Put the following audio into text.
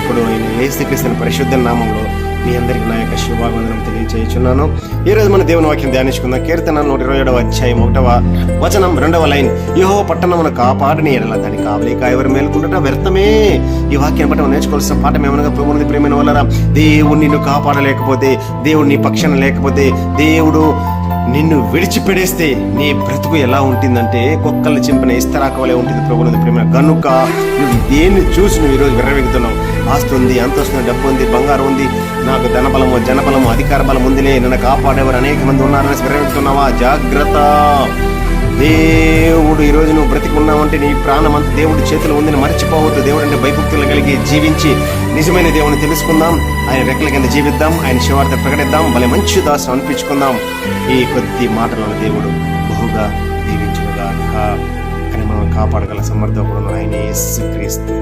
రక్షకుడు అయిన యేసుక్రీస్తు పరిశుద్ధ నామంలో మీ అందరికీ నా యొక్క శుభాభివందనం తెలియజేయుచున్నాను. ఈ రోజు మన దేవుని వాక్యం ధ్యానించుకుందాం. కీర్తన 127వ అధ్యాయం 1వ వచనం 2వ లైన్, యెహోవా పట్టణమును కాపాడని ఎడల దాని కావలి కాయవరు మేలుకుంటుట వ్యర్థమే. ఈ వాక్యాన్ని బట్టి మనం నేర్చుకోవాల్సిన పాఠం ఏమనగా, ప్రభువుని ప్రేమైన వలన దేవుడు నిన్ను కాపాడలేకపోతే, దేవుడు నీ పక్షాన లేకపోతే, దేవుడు నిన్ను విడిచిపెడేస్తే నీ బ్రతుకు ఎలా ఉంటుందంటే కుక్కలు చింపిన ఇస్తరాకవలే ఉంటుంది. ప్రభువుని ప్రేమ గనుక నువ్వు దేన్ని చూసి నువ్వు ఈరోజు విర్రవెగుతున్నావు. ఆస్తి ఉంది, అంతస్తు ఉంది, డబ్బు ఉంది, బంగారం ఉంది, నాకు ధనబలము, జనబలము, అధికార బలం ఉందిలే, నన్ను కాపాడేవారు అనేక మంది ఉన్నారని విర్రవెగుతున్నావా? జాగ్రత్త. దేవుడు ఈరోజు నువ్వు బ్రతికి ఉన్నావంటే నీ ప్రాణం అంతా దేవుడి చేతిలో ఉందని మర్చిపోవద్దు. దేవుడు అంటే భయభక్తులు కలిగి జీవించి నిజమైన దేవుని తెలుసుకుందాం, ఆయన రెక్కల కింద జీవిద్దాం, ఆయన శివార్త ప్రకటిద్దాం, భలే మంచి దాసం అనిపించుకుందాం. ఈ కొద్ది మాటలను దేవుడు బహుగా దీవించునుగాక. కానీ మనం కాపాడగల సమర్థకుడు ఆయన యేసుక్రీస్తు.